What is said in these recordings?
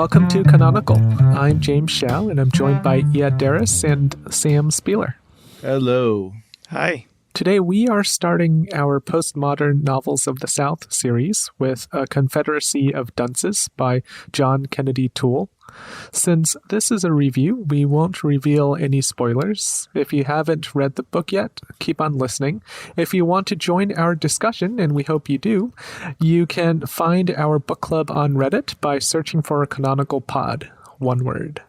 Welcome to Canonical. I'm James Shao, and I'm joined by Iad Darris and Sam Spieler. Hello. Hi. Today we are starting our Postmodern Novels of the South series with A Confederacy of Dunces by John Kennedy Toole. Since this is a review, we won't reveal any spoilers. If you haven't read the book yet, keep on listening. If you want to join our discussion, and we hope you do, you can find our book club on Reddit by searching for Canonical Pod, one word.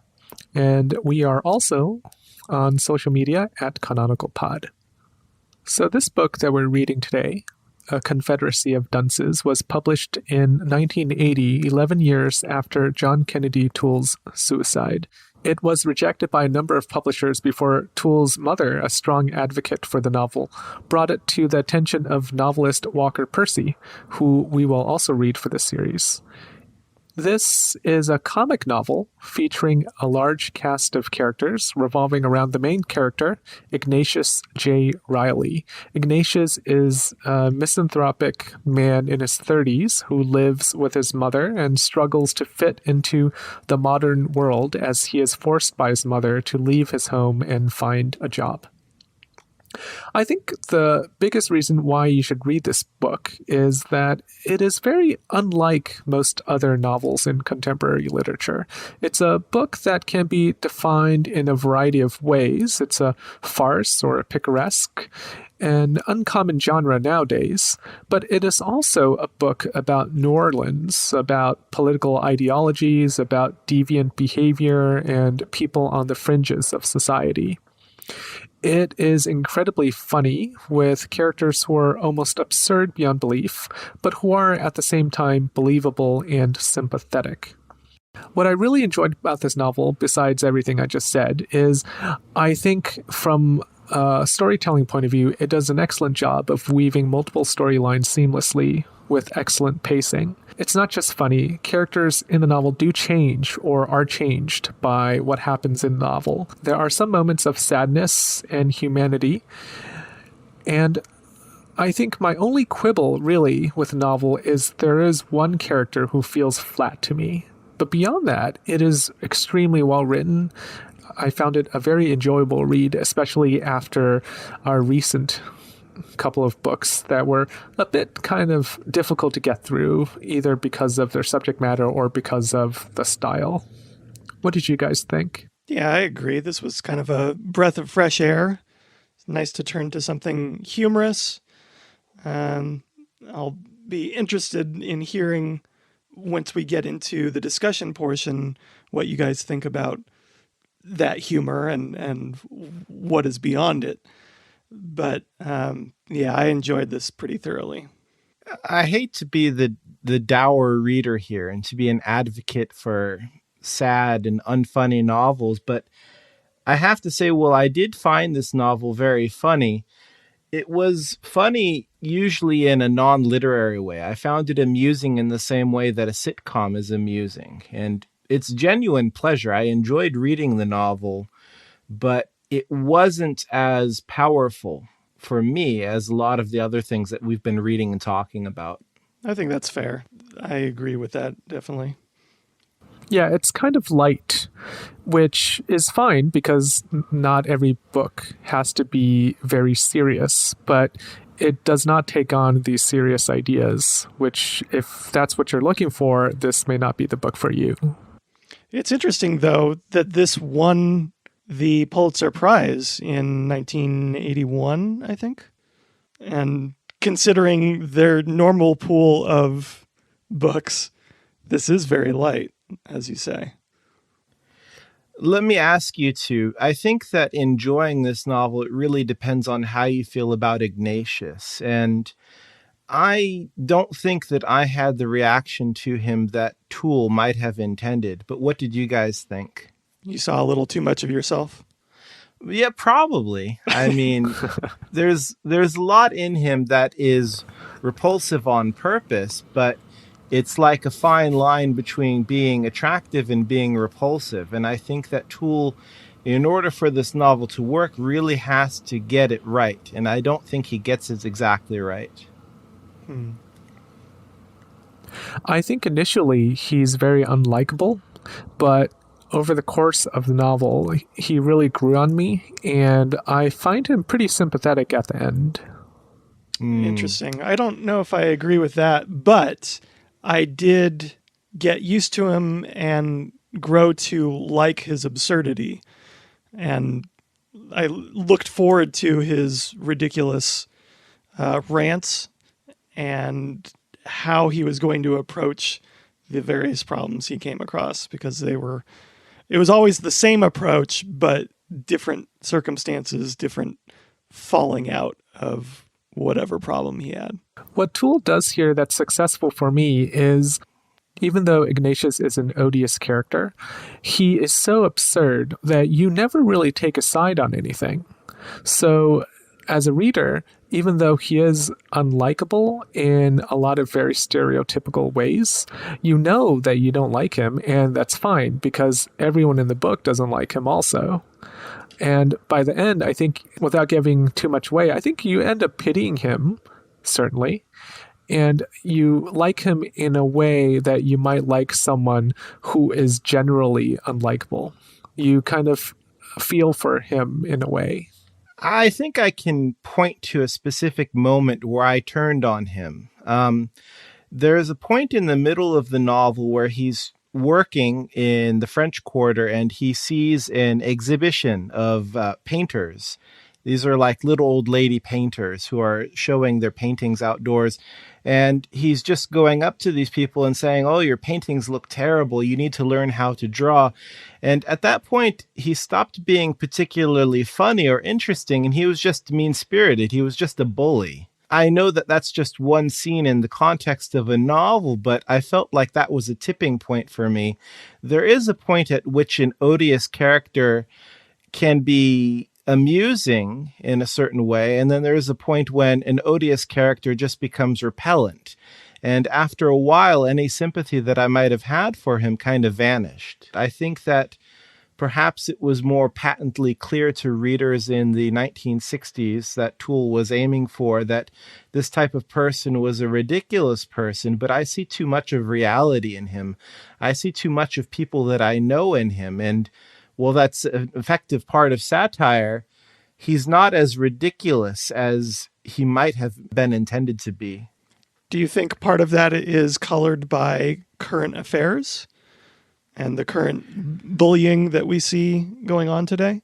And we are also on social media at Canonical Pod. So this book that we're reading today, A Confederacy of Dunces, was published in 1980, 11 years after John Kennedy Toole's suicide. It was rejected by a number of publishers before Toole's mother, a strong advocate for the novel, brought it to the attention of novelist Walker Percy, who we will also read for this series. This is a comic novel featuring a large cast of characters revolving around the main character, Ignatius J. Reilly. Ignatius is a misanthropic man in his 30s who lives with his mother and struggles to fit into the modern world as he is forced by his mother to leave his home and find a job. I think the biggest reason why you should read this book is that it is very unlike most other novels in contemporary literature. It's a book that can be defined in a variety of ways. It's a farce or a picaresque, an uncommon genre nowadays, but it is also a book about New Orleans, about political ideologies, about deviant behavior, and people on the fringes of society. It is incredibly funny, with characters who are almost absurd beyond belief, but who are at the same time believable and sympathetic. What I really enjoyed about this novel, besides everything I just said, is I think from a storytelling point of view, it does an excellent job of weaving multiple storylines seamlessly with excellent pacing. It's not just funny. Characters in the novel do change or are changed by what happens in the novel. There are some moments of sadness and humanity, and I think my only quibble really with the novel is there is one character who feels flat to me. But beyond that, it is extremely well written. I found it a very enjoyable read, especially after our recent couple of books that were a bit kind of difficult to get through, either because of their subject matter or because of the style. What did you guys think? Yeah, I agree. This was kind of a breath of fresh air. It's nice to turn to something humorous. I'll be interested in hearing, once we get into the discussion portion, what you guys think about that humor and what is beyond it. But yeah, I enjoyed this pretty thoroughly. I hate to be the dour reader here and to be an advocate for sad and unfunny novels, but I have to say, well, I did find this novel very funny. It was funny usually in a non-literary way. I found it amusing in the same way that a sitcom is amusing. And it's genuine pleasure. I enjoyed reading the novel, but it wasn't as powerful for me as a lot of the other things that we've been reading and talking about. I think that's fair. I agree with that, definitely. Yeah, it's kind of light, which is fine because not every book has to be very serious, but it does not take on these serious ideas, which if that's what you're looking for, this may not be the book for you. It's interesting, though, that this won the Pulitzer Prize in 1981, I think. And considering their normal pool of books, this is very light, as you say. Let me ask you two. I think that enjoying this novel, it really depends on how you feel about Ignatius. And I don't think that I had the reaction to him that Toole might have intended. But what did you guys think? You saw a little too much of yourself? Yeah, probably. I mean, there's a lot in him that is repulsive on purpose, but it's like a fine line between being attractive and being repulsive. And I think that Toole, in order for this novel to work, really has to get it right. And I don't think he gets it exactly right. I think initially he's very unlikable. but over the course of the novel, he really grew on me, and I find him pretty sympathetic at the end. Interesting. I don't know if I agree with that, but I did get used to him and grow to like his absurdity. And I looked forward to his ridiculous rants and how he was going to approach the various problems he came across, because it was always the same approach, but different circumstances, different falling out of whatever problem he had. What Toole does here that's successful for me is, even though Ignatius is an odious character, he is so absurd that you never really take a side on anything. So, as a reader, even though he is unlikable in a lot of very stereotypical ways, you know that you don't like him, and that's fine, because everyone in the book doesn't like him also. And by the end, I think, without giving too much away, I think you end up pitying him, certainly. And you like him in a way that you might like someone who is generally unlikable. You kind of feel for him in a way. I think I can point to a specific moment where I turned on him. There's a point in the middle of the novel where he's working in the French Quarter and he sees an exhibition of painters. These are like little old lady painters who are showing their paintings outdoors. And he's just going up to these people and saying, "Oh, your paintings look terrible. You need to learn how to draw." And at that point, he stopped being particularly funny or interesting, and he was just mean-spirited. He was just a bully. I know that that's just one scene in the context of a novel, but I felt like that was a tipping point for me. There is a point at which an odious character can be amusing in a certain way, and then there is a point when an odious character just becomes repellent. And after a while, any sympathy that I might have had for him kind of vanished. I think that perhaps it was more patently clear to readers in the 1960s that Toole was aiming for, that this type of person was a ridiculous person, but I see too much of reality in him. I see too much of people that I know in him, and well, that's an effective part of satire. He's not as ridiculous as he might have been intended to be. Do you think part of that is colored by current affairs and the current bullying that we see going on today?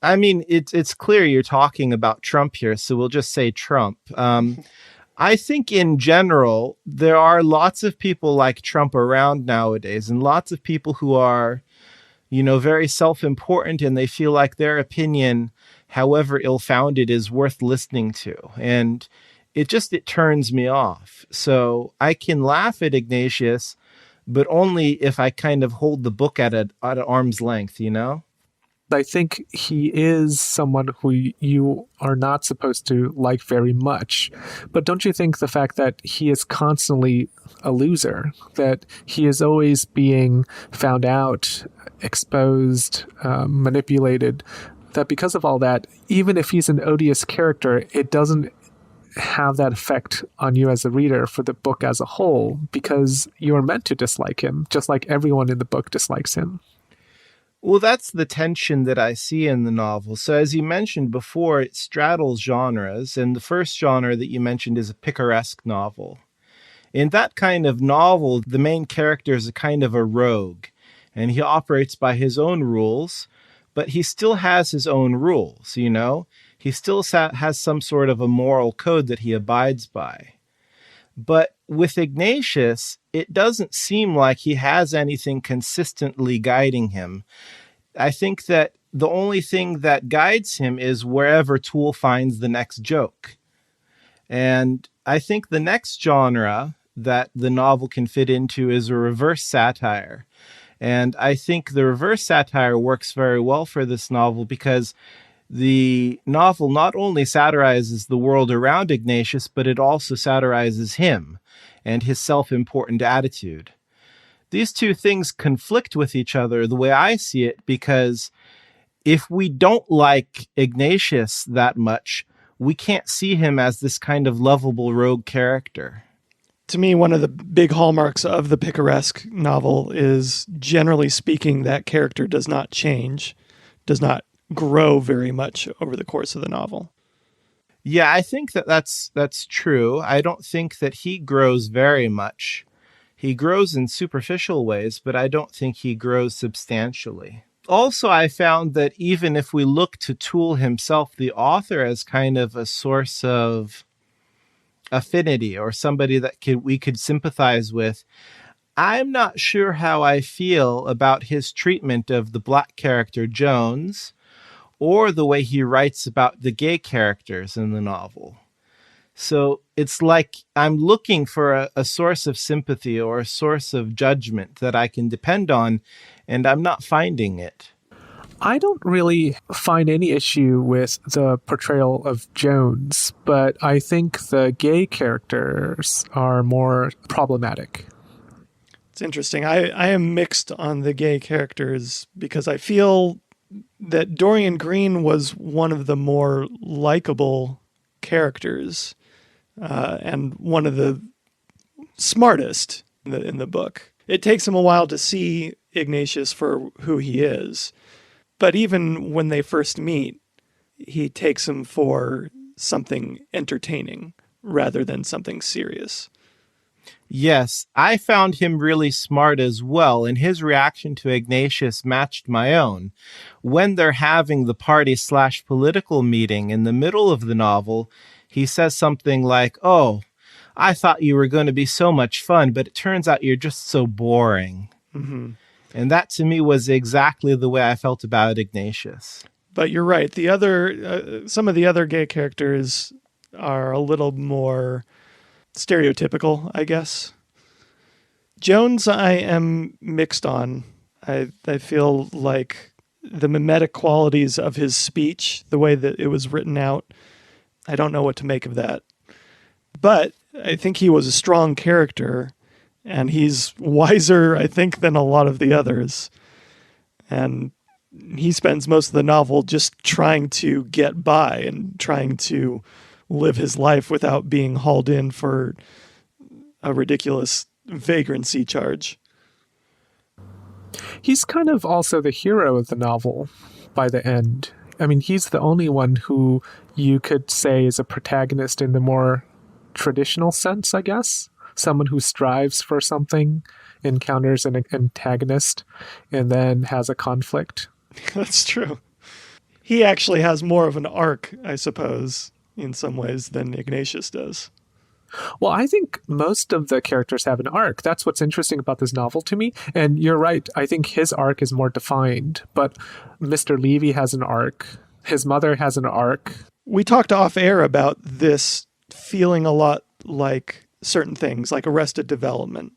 I mean, it's clear you're talking about Trump here, so we'll just say Trump. I think in general, there are lots of people like Trump around nowadays, and lots of people who are, very self-important, and they feel like their opinion, however ill-founded, is worth listening to. And it turns me off. So I can laugh at Ignatius, but only if I kind of hold the book at arm's length, I think he is someone who you are not supposed to like very much. But don't you think the fact that he is constantly a loser, that he is always being found out, exposed, manipulated, that because of all that, even if he's an odious character, it doesn't have that effect on you as a reader for the book as a whole, because you're meant to dislike him, just like everyone in the book dislikes him. Well, that's the tension that I see in the novel. So as you mentioned before, it straddles genres, and the first genre that you mentioned is a picaresque novel. In that kind of novel, the main character is a kind of a rogue, and he operates by his own rules, but he still has his own rules, He still has some sort of a moral code that he abides by. But with Ignatius, it doesn't seem like he has anything consistently guiding him. I think that the only thing that guides him is wherever Toole finds the next joke. And I think the next genre that the novel can fit into is a reverse satire. And I think the reverse satire works very well for this novel because the novel not only satirizes the world around Ignatius, but it also satirizes him and his self-important attitude. These two things conflict with each other the way I see it, because if we don't like Ignatius that much, we can't see him as this kind of lovable rogue character. To me, one of the big hallmarks of the picaresque novel is, generally speaking, that character does not change, does not grow very much over the course of the novel. Yeah, I think that's true. I don't think that he grows very much. He grows in superficial ways, but I don't think he grows substantially. Also, I found that even if we look to Toole himself, the author, as kind of a source of affinity or somebody that we could sympathize with, I'm not sure how I feel about his treatment of the black character Jones or the way he writes about the gay characters in the novel. So it's like I'm looking for a source of sympathy or a source of judgment that I can depend on, and I'm not finding it. I don't really find any issue with the portrayal of Jones, but I think the gay characters are more problematic. It's interesting. I am mixed on the gay characters because I feel that Dorian Green was one of the more likable characters and one of the smartest in the book. It takes him a while to see Ignatius for who he is. But even when they first meet, he takes him for something entertaining rather than something serious. Yes, I found him really smart as well, and his reaction to Ignatius matched my own. When they're having the party/political meeting in the middle of the novel, he says something like, "Oh, I thought you were going to be so much fun, but it turns out you're just so boring." Mm-hmm. And that to me was exactly the way I felt about Ignatius. But you're right. The other, some of the other gay characters are a little more stereotypical, I guess. Jones, I am mixed on. I feel like the mimetic qualities of his speech, the way that it was written out, I don't know what to make of that. But I think he was a strong character, and he's wiser, I think, than a lot of the others. And he spends most of the novel just trying to get by and trying to live his life without being hauled in for a ridiculous vagrancy charge. He's kind of also the hero of the novel by the end. I mean, he's the only one who you could say is a protagonist in the more traditional sense, I guess. Someone who strives for something, encounters an antagonist, and then has a conflict. That's true. He actually has more of an arc, I suppose, in some ways than Ignatius does. Well, I think most of the characters have an arc. That's what's interesting about this novel to me. And you're right. I think his arc is more defined. But Mr. Levy has an arc. His mother has an arc. We talked off air about this feeling a lot like certain things, like Arrested Development.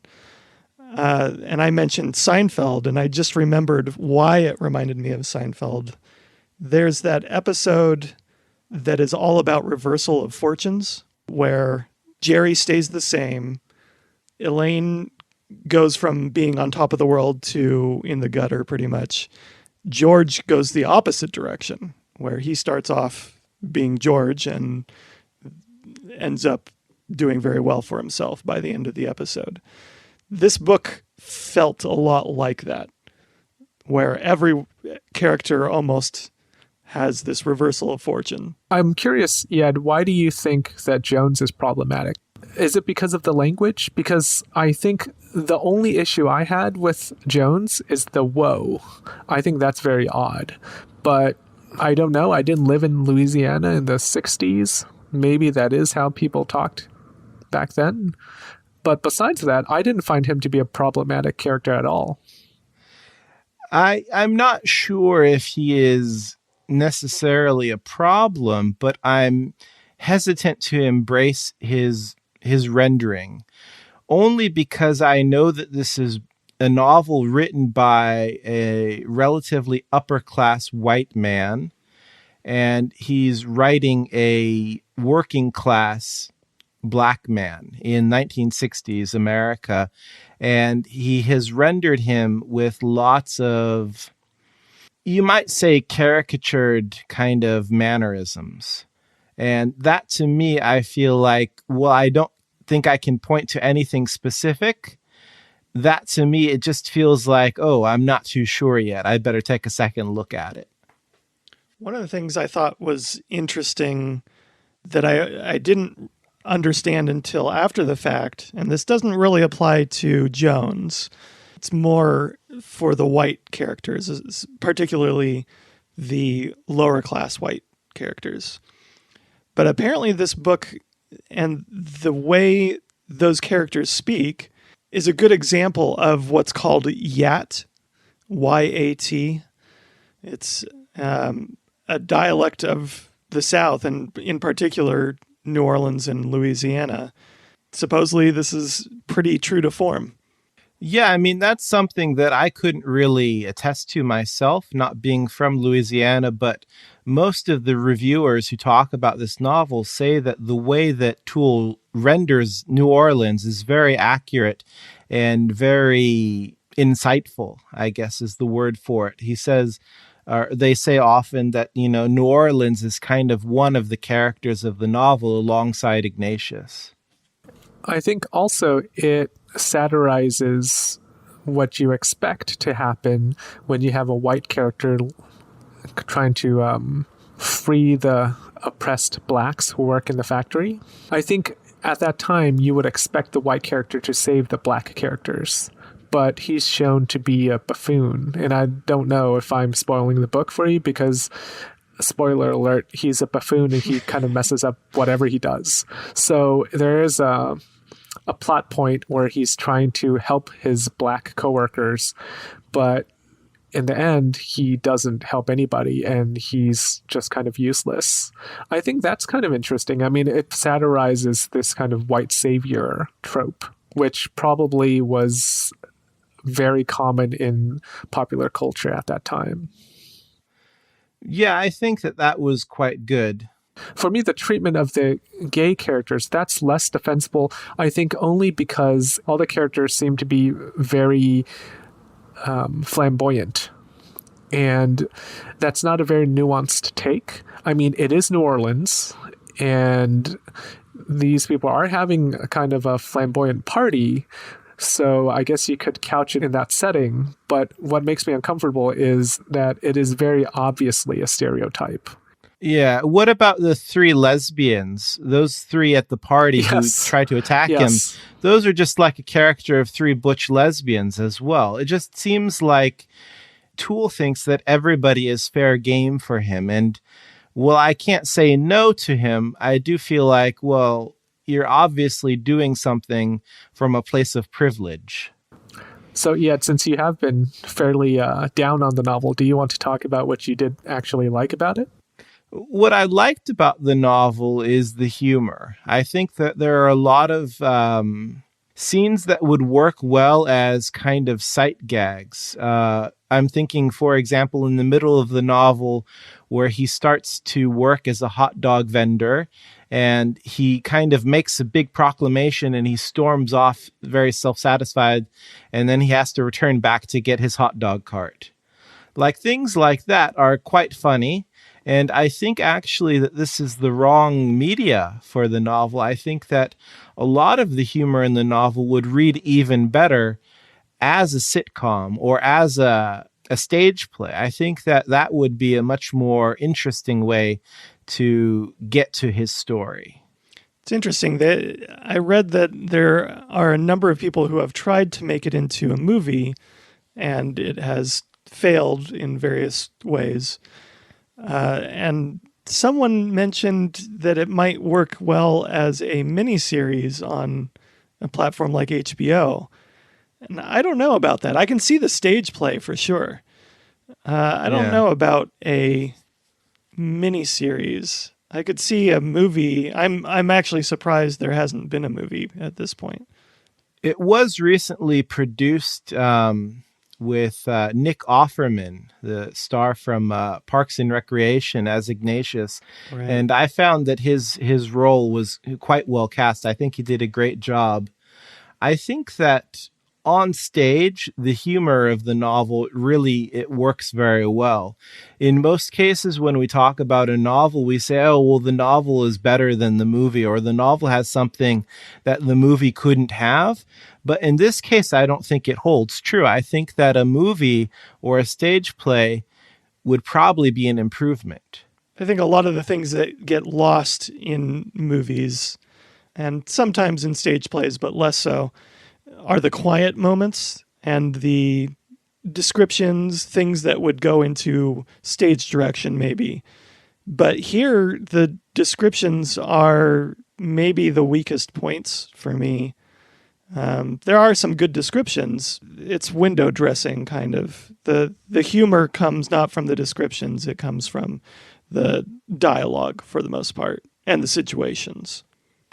And I mentioned Seinfeld, and I just remembered why it reminded me of Seinfeld. There's that episode that is all about reversal of fortunes, where Jerry stays the same. Elaine goes from being on top of the world to in the gutter, pretty much. George goes the opposite direction, where he starts off being George and ends up doing very well for himself by the end of the episode. This book felt a lot like that, where every character almost has this reversal of fortune. I'm curious, Ed, why do you think that Jones is problematic? Is it because of the language? Because I think the only issue I had with Jones is the whoa. I think that's very odd. But I don't know. I didn't live in Louisiana in the 60s. Maybe that is how people talked back then. But besides that, I didn't find him to be a problematic character at all. I'm not sure if he is necessarily a problem, but I'm hesitant to embrace his rendering, only because I know that this is a novel written by a relatively upper class white man, and he's writing a working class black man in 1960s America, and he has rendered him with lots of, you might say, caricatured kind of mannerisms. And that to me, I feel like, well, I don't think I can point to anything specific. That to me, it just feels like, oh, I'm not too sure yet. I better take a second look at it. One of the things I thought was interesting that I didn't understand until after the fact, and this doesn't really apply to Jones, it's more for the white characters, particularly the lower class white characters. But apparently this book and the way those characters speak is a good example of what's called Yat, Y-A-T. It's a dialect of the South, and in particular, New Orleans and Louisiana. Supposedly, this is pretty true to form. Yeah, I mean, that's something that I couldn't really attest to myself, not being from Louisiana, but most of the reviewers who talk about this novel say that the way that Toole renders New Orleans is very accurate and very insightful, I guess is the word for it. He says, they say often that, New Orleans is kind of one of the characters of the novel alongside Ignatius. I think also it satirizes what you expect to happen when you have a white character trying to free the oppressed blacks who work in the factory. I think at that time you would expect the white character to save the black characters, but he's shown to be a buffoon. And I don't know if I'm spoiling the book for you because, spoiler alert, he's a buffoon and he kind of messes up whatever he does. So there is a plot point where he's trying to help his black coworkers, but in the end, he doesn't help anybody and he's just kind of useless. I think that's kind of interesting. I mean, it satirizes this kind of white savior trope, which probably was very common in popular culture at that time. Yeah, I think that was quite good. For me, the treatment of the gay characters, that's less defensible, I think only because all the characters seem to be very flamboyant. And that's not a very nuanced take. I mean, it is New Orleans, and these people are having a kind of a flamboyant party, so I guess you could couch it in that setting. But what makes me uncomfortable is that it is very obviously a stereotype. Yeah. What about the three lesbians? Those three at the party who try to attack him. Those are just like a character of three butch lesbians as well. It just seems like Toole thinks that everybody is fair game for him. And while I can't say no to him, I do feel like, well, you're obviously doing something from a place of privilege. So, yet, since you have been fairly down on the novel, do you want to talk about what you did actually like about it? What I liked about the novel is the humor. I think that there are a lot of scenes that would work well as kind of sight gags. I'm thinking, for example, in the middle of the novel where he starts to work as a hot dog vendor and he kind of makes a big proclamation and he storms off very self-satisfied, and then he has to return back to get his hot dog cart. Like, things like that are quite funny. And I think actually that this is the wrong media for the novel. I think that a lot of the humor in the novel would read even better as a sitcom or as a stage play. I think that would be a much more interesting way to get to his story. It's interesting that I read that there are a number of people who have tried to make it into a movie and it has failed in various ways. And someone mentioned that it might work well as a miniseries on a platform like HBO. And I don't know about that. I can see the stage play for sure. I don't know about a miniseries. I could see a movie. I'm actually surprised there hasn't been a movie at this point. It was recently produced with Nick Offerman, the star from Parks and Recreation, as Ignatius. Right. And I found that his role was quite well cast. I think he did a great job. I think that on stage, the humor of the novel it works very well. In most cases, when we talk about a novel, we say, oh, well, the novel is better than the movie, or the novel has something that the movie couldn't have. But in this case, I don't think it holds true. I think that a movie or a stage play would probably be an improvement. I think a lot of the things that get lost in movies, and sometimes in stage plays, but less so, are the quiet moments and the descriptions, things that would go into stage direction maybe. But here, the descriptions are maybe the weakest points for me. There are some good descriptions. It's window dressing, kind of. The humor comes not from the descriptions, it comes from the dialogue for the most part, and the situations.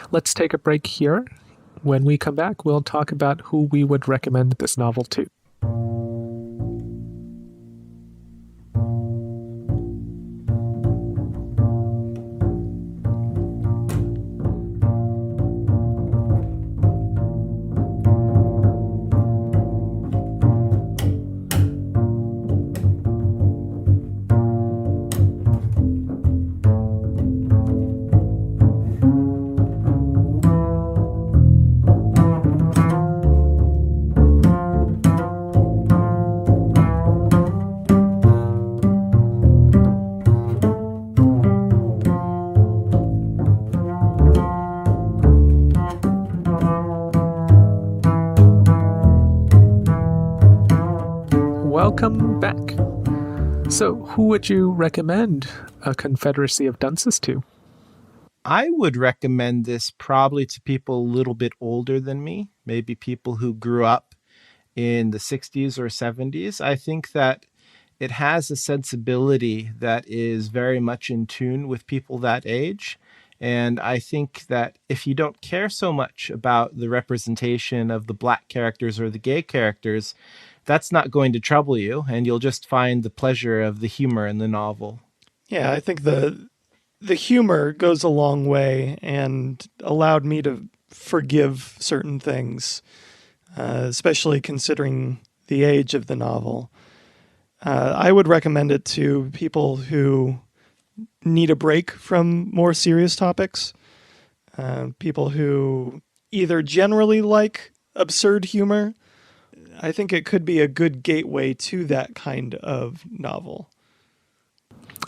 Let's take a break here. When we come back, we'll talk about who we would recommend this novel to. Welcome back. So, who would you recommend A Confederacy of Dunces to? I would recommend this probably to people a little bit older than me, maybe people who grew up in the 60s or 70s. I think that it has a sensibility that is very much in tune with people that age. And I think that if you don't care so much about the representation of the Black characters or the gay characters, that's not going to trouble you, and you'll just find the pleasure of the humor in the novel. Yeah, I think the humor goes a long way and allowed me to forgive certain things, especially considering the age of the novel. I would recommend it to people who need a break from more serious topics, people who either generally like absurd humor. I think it could be a good gateway to that kind of novel.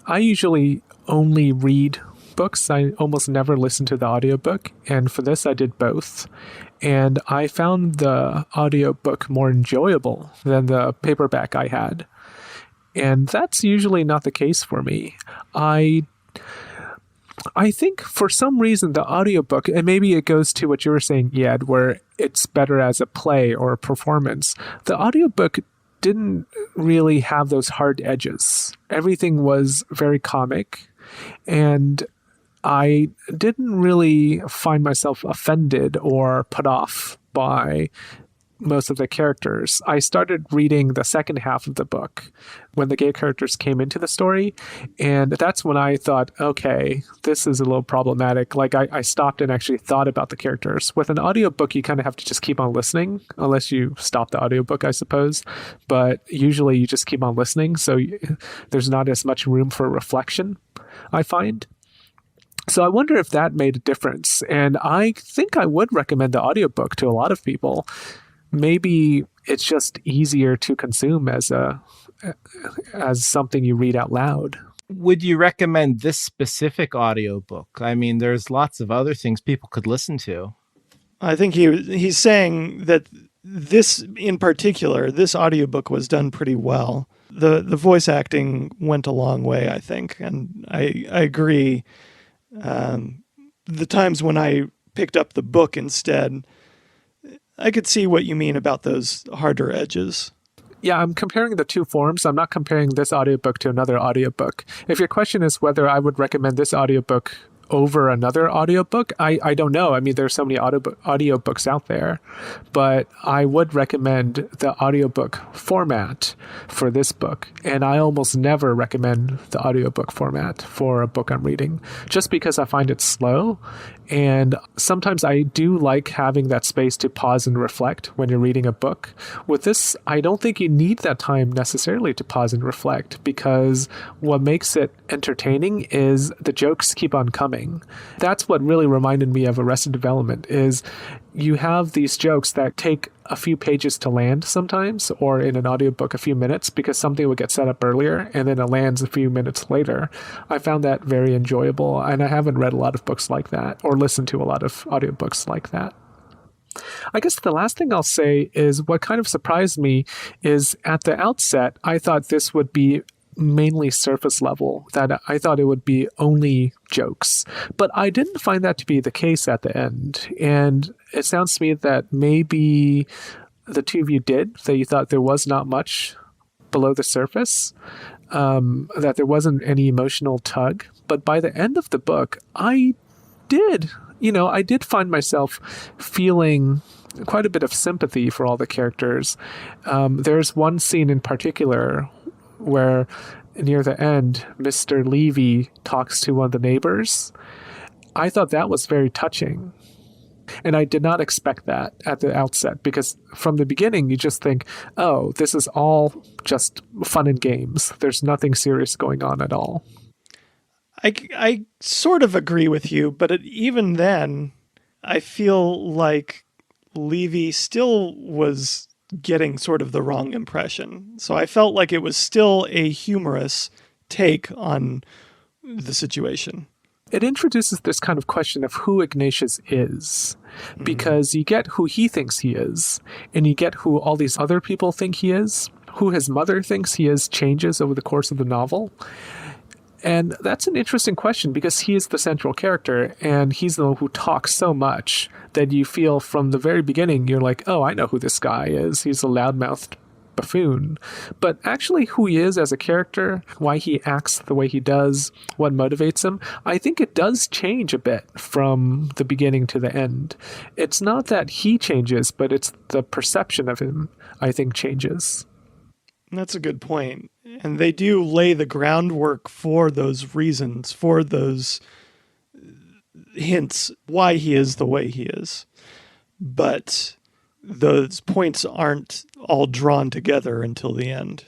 I usually only read books. I almost never listen to the audiobook, and for this I did both. And I found the audiobook more enjoyable than the paperback I had. And that's usually not the case for me. I think for some reason the audiobook, and maybe it goes to what you were saying, Yed, where it's better as a play or a performance. The audiobook didn't really have those hard edges. Everything was very comic, and I didn't really find myself offended or put off by most of the characters. I started reading the second half of the book when the gay characters came into the story, and that's when I thought, okay, this is a little problematic. Like, I stopped and actually thought about the characters. With an audiobook, you kind of have to just keep on listening, unless you stop the audiobook, I suppose. But usually you just keep on listening, so there's not as much room for reflection, I find. So I wonder if that made a difference. And I think I would recommend the audiobook to a lot of people. Maybe it's just easier to consume as something you read out loud. Would you recommend this specific audiobook? I mean, there's lots of other things people could listen to. I think he's saying that this in particular, this audiobook was done pretty well. The voice acting went a long way, I think, and I agree. The times when I picked up the book instead, I could see what you mean about those harder edges. Yeah, I'm comparing the two forms. I'm not comparing this audiobook to another audiobook. If your question is whether I would recommend this audiobook over another audiobook? I don't know. I mean, there's so many audiobooks out there, but I would recommend the audiobook format for this book. And I almost never recommend the audiobook format for a book I'm reading, just because I find it slow. And sometimes I do like having that space to pause and reflect when you're reading a book. With this, I don't think you need that time necessarily to pause and reflect, because what makes it entertaining is the jokes keep on coming. That's what really reminded me of Arrested Development, is you have these jokes that take a few pages to land sometimes, or in an audiobook a few minutes, because something would get set up earlier and then it lands a few minutes later. I found that very enjoyable, and I haven't read a lot of books like that or listened to a lot of audiobooks like that. I guess the last thing I'll say is what kind of surprised me is at the outset, I thought this would be mainly surface level, that I thought it would be only jokes. But I didn't find that to be the case at the end. And it sounds to me that maybe the two of you did, that you thought there was not much below the surface, that there wasn't any emotional tug. But by the end of the book, I did find myself feeling quite a bit of sympathy for all the characters. There's one scene in particular where near the end, Mr. Levy talks to one of the neighbors. I thought that was very touching. And I did not expect that at the outset, because from the beginning, you just think, oh, this is all just fun and games. There's nothing serious going on at all. I sort of agree with you, but even then, I feel like Levy still was getting sort of the wrong impression. So I felt like it was still a humorous take on the situation. It introduces this kind of question of who Ignatius is, because you get who he thinks he is, and you get who all these other people think he is. Who his mother thinks he is changes over the course of the novel. And that's an interesting question, because he is the central character, and he's the one who talks so much that you feel from the very beginning, you're like, oh, I know who this guy is. He's a loudmouthed buffoon. But actually who he is as a character, why he acts the way he does, what motivates him, I think it does change a bit from the beginning to the end. It's not that he changes, but it's the perception of him, I think, changes. That's a good point. And they do lay the groundwork for those reasons, for those hints why he is the way he is. But those points aren't all drawn together until the end.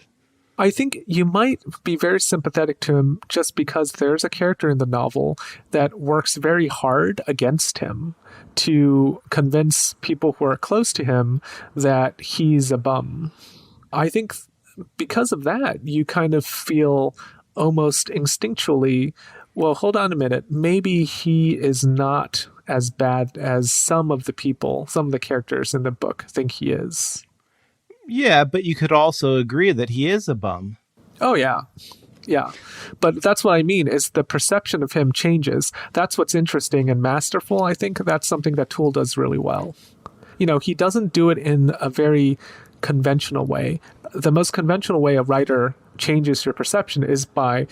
I think you might be very sympathetic to him just because there's a character in the novel that works very hard against him to convince people who are close to him that he's a bum. I think because of that, you kind of feel almost instinctually, well, hold on a minute, maybe he is not as bad as some of the characters in the book think he is. Yeah, but you could also agree that he is a bum. Oh, yeah. Yeah. But that's what I mean, is the perception of him changes. That's what's interesting and masterful. I think that's something that Toole does really well. He doesn't do it in a very conventional way. The most conventional way a writer changes your perception is by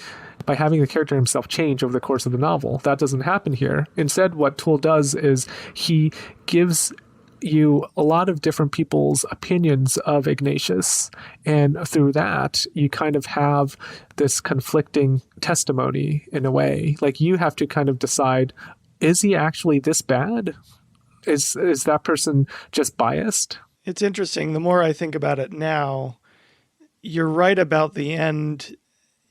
having the character himself change over the course of the novel. That doesn't happen here. Instead, what Toole does is he gives you a lot of different people's opinions of Ignatius, and through that, you kind of have this conflicting testimony in a way. Like, you have to kind of decide, is he actually this bad? Is that person just biased? It's interesting. The more I think about it now, you're right about the end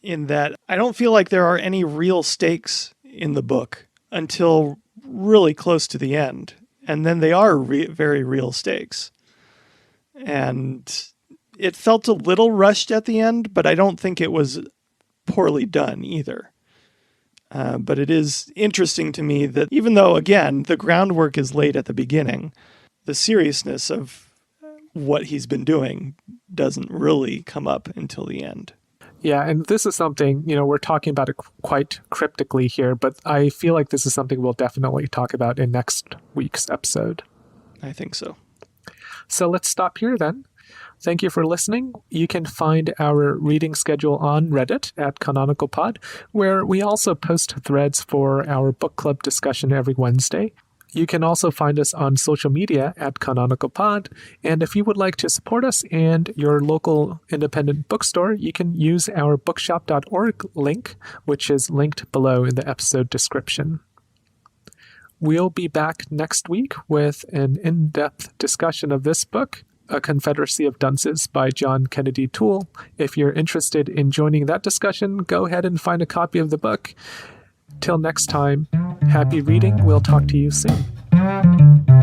in that I don't feel like there are any real stakes in the book until really close to the end. And then they are very real stakes. And it felt a little rushed at the end, but I don't think it was poorly done either. But it is interesting to me that even though, again, the groundwork is laid at the beginning, the seriousness of what he's been doing doesn't really come up until the end. Yeah, and this is something, we're talking about it quite cryptically here, but I feel like this is something we'll definitely talk about in next week's episode. I think so. So let's stop here then. Thank you for listening. You can find our reading schedule on Reddit at Canonical Pod, where we also post threads for our book club discussion every Wednesday. You can also find us on social media at Canonical Pod, and if you would like to support us and your local independent bookstore, you can use our bookshop.org link, which is linked below in the episode description. We'll be back next week with an in-depth discussion of this book, A Confederacy of Dunces by John Kennedy Toole. If you're interested in joining that discussion, go ahead and find a copy of the book. Till next time, happy reading. We'll talk to you soon.